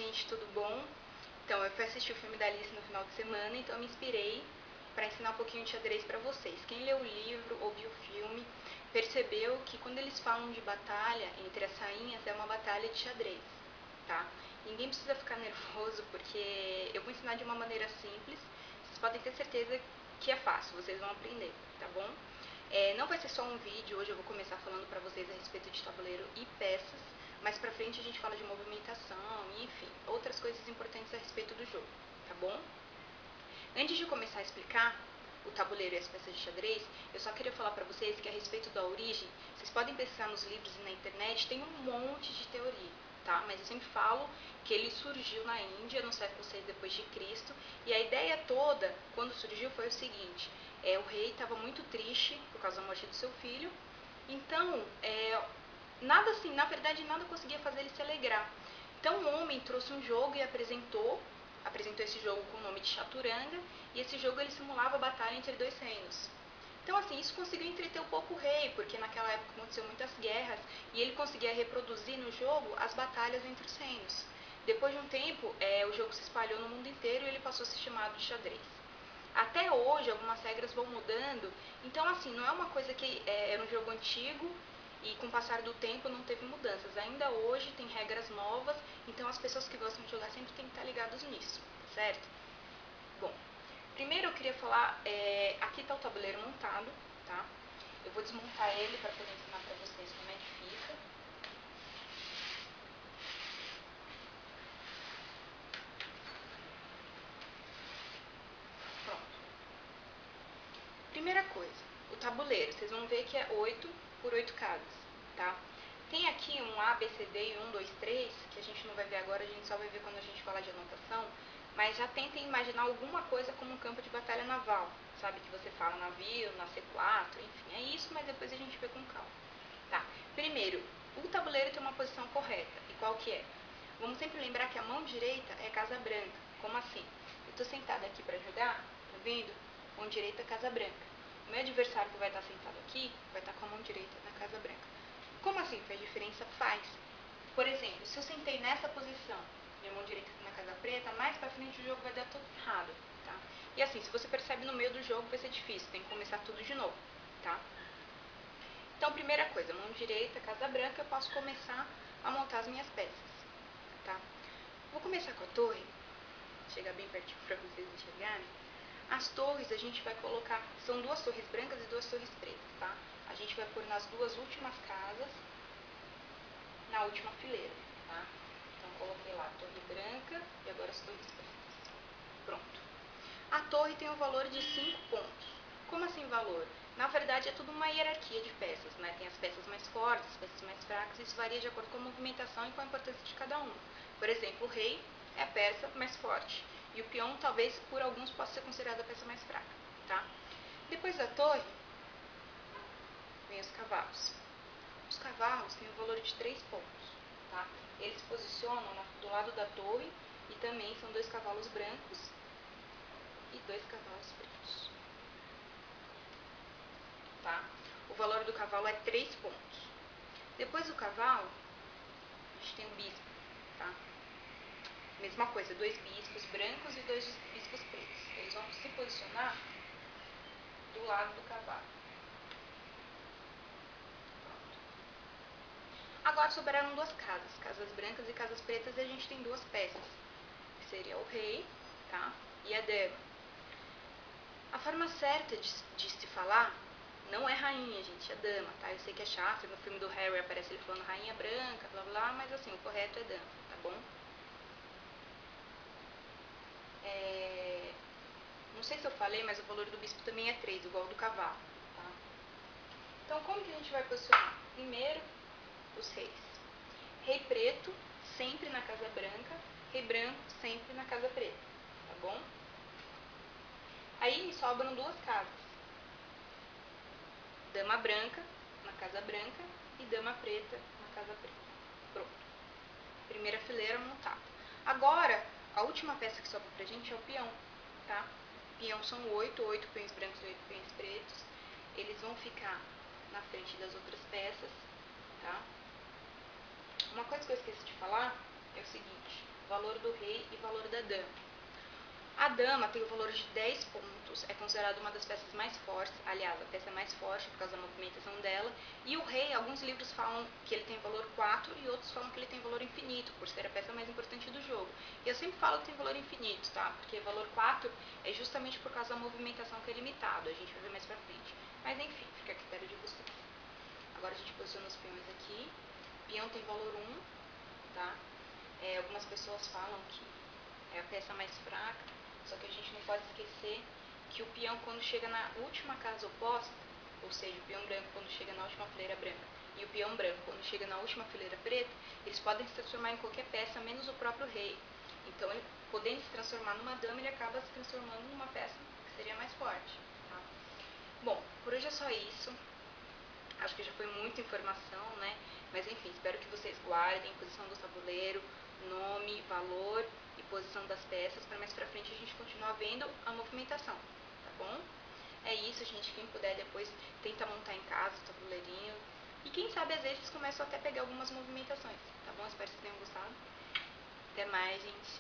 gente, tudo bom? Então, eu fui assistir o filme da Alice no final de semana, então eu me inspirei para ensinar um pouquinho de xadrez para vocês. Quem leu o livro ou viu o filme, percebeu que quando eles falam de batalha entre as rainhas, é uma batalha de xadrez, tá? Ninguém precisa ficar nervoso, porque eu vou ensinar de uma maneira simples, vocês podem ter certeza que é fácil, vocês vão aprender, tá bom? Não vai ser só um vídeo, hoje eu vou começar falando para vocês a respeito de tabuleiro e peças, mais pra frente a gente fala de movimentação e, enfim, outras coisas importantes a respeito do jogo, tá bom? Antes de começar a explicar o tabuleiro e as peças de xadrez, eu só queria falar pra vocês que a respeito da origem, vocês podem pesquisar nos livros e na internet, tem um monte de teoria, tá? Mas eu sempre falo que ele surgiu na Índia no século VI depois de Cristo, e a ideia toda, quando surgiu, foi o seguinte: o rei estava muito triste por causa da morte do seu filho, então, nada assim, na verdade, nada conseguia fazer ele se alegrar. Então, um homem trouxe um jogo e apresentou esse jogo com o nome de Chaturanga, e esse jogo ele simulava a batalha entre dois reinos. Então, assim, isso conseguiu entreter um pouco o rei, porque naquela época aconteceu muitas guerras, e ele conseguia reproduzir no jogo as batalhas entre os reinos. Depois de um tempo, o jogo se espalhou no mundo inteiro e ele passou a ser chamado de xadrez. Até hoje, algumas regras vão mudando, então, assim, não é uma coisa que era um jogo antigo e com o passar do tempo não teve mudanças. Ainda hoje tem regras novas, então as pessoas que gostam de jogar sempre têm que estar ligados nisso, certo? Bom, primeiro eu queria falar, aqui está o tabuleiro montado, tá? Eu vou desmontar ele para poder ensinar para vocês como é que fica. Pronto. Primeira coisa, o tabuleiro, vocês vão ver que é 8 por 8 casas, tá? Tem aqui um A, B, C, D e 1, 2, 3, que a gente não vai ver agora, a gente só vai ver quando a gente falar de anotação, mas já tentem imaginar alguma coisa como um campo de batalha naval, sabe? Que você fala navio, na C4, enfim, é isso, mas depois a gente vê com calma. Tá, primeiro, o tabuleiro tem uma posição correta, e qual que é? Vamos sempre lembrar que a mão direita é casa branca. Como assim? Eu estou sentada aqui para jogar, tá vendo? Mão direita, casa branca. O meu adversário que vai estar sentado aqui, vai estar com a mão direita na casa branca. Como assim? Faz diferença? Faz. Por exemplo, se eu sentei nessa posição, minha mão direita na casa preta, mais pra frente o jogo vai dar tudo errado, tá? E assim, se você percebe no meio do jogo vai ser difícil, tem que começar tudo de novo, tá? Então, primeira coisa, mão direita, casa branca, eu posso começar a montar as minhas peças, tá? Vou começar com a torre, chegar bem pertinho pra vocês enxergarem. As torres a gente vai colocar, são duas torres brancas e duas torres pretas, tá? A gente vai pôr nas duas últimas casas, na última fileira, tá? Então, coloquei lá a torre branca e agora as torres pretas. Pronto. A torre tem um valor de 5 pontos. Como assim valor? Na verdade, é tudo uma hierarquia de peças, né? Tem as peças mais fortes, as peças mais fracas, isso varia de acordo com a movimentação e com a importância de cada uma. Por exemplo, o rei é a peça mais forte, e o peão, talvez, por alguns, possa ser considerado a peça mais fraca, tá? Depois da torre, vem os cavalos. Os cavalos têm um valor de 3 pontos, tá? Eles se posicionam do lado da torre e também são 2 cavalos brancos e 2 cavalos pretos, tá? O valor do cavalo é 3 pontos. Depois do cavalo, a gente tem o bispo, tá? Mesma coisa, 2 bispos brancos e 2 bispos pretos. Eles vão se posicionar do lado do cavalo. Agora sobraram 2 casas, casas brancas e casas pretas, e a gente tem 2 peças, que seria o rei, tá? E a dama. A forma certa de se falar não é rainha, gente, é dama, tá? Eu sei que é chato, no filme do Harry aparece ele falando rainha branca, blá blá, mas assim, o correto é dama, tá bom? Não sei se eu falei, mas o valor do bispo também é 3, igual ao do cavalo, tá? Então, como que a gente vai posicionar? Primeiro, os reis. Rei preto, sempre na casa branca. Rei branco, sempre na casa preta, tá bom? Aí me sobram 2 casas. Dama branca na casa branca e dama preta na casa preta. Pronto. Primeira fileira montada. Agora, a última peça que sobra pra gente é o peão, tá? Peão são 8 peões brancos e 8 peões pretos. Eles vão ficar na frente das outras peças, tá? Uma coisa que eu esqueci de falar é o seguinte: valor do rei e valor da dama. A dama tem o valor de 10 pontos, é considerada uma das peças mais fortes, aliás, a peça mais forte por causa da movimentação dela. E o rei, alguns livros falam que ele tem valor 4 e outros falam que ele tem valor infinito, por ser a peça mais importante do jogo. E eu sempre falo que tem valor infinito, tá? Porque valor 4 é justamente por causa da movimentação que é limitado, a gente vai ver mais pra frente. Mas enfim, fica a critério de vocês. Agora a gente posiciona os peões aqui. Peão tem valor 1, tá? Algumas pessoas falam que é a peça mais fraca, só que a gente não pode esquecer que o peão, quando chega na última casa oposta, ou seja, o peão branco quando chega na última fileira branca e o peão branco quando chega na última fileira preta, eles podem se transformar em qualquer peça, menos o próprio rei. Então, ele, podendo se transformar numa dama, ele acaba se transformando numa peça que seria mais forte. Tá? Bom, por hoje é só isso. Acho que já foi muita informação, né? Mas enfim, espero que vocês guardem posição do tabuleiro, nome, valor e posição das peças, para mais pra frente a gente continuar vendo a movimentação, tá bom? É isso, gente. Quem puder depois tenta montar em casa o tabuleirinho. E quem sabe às vezes começam até a pegar algumas movimentações, tá bom? Espero que vocês tenham gostado. Até mais, gente.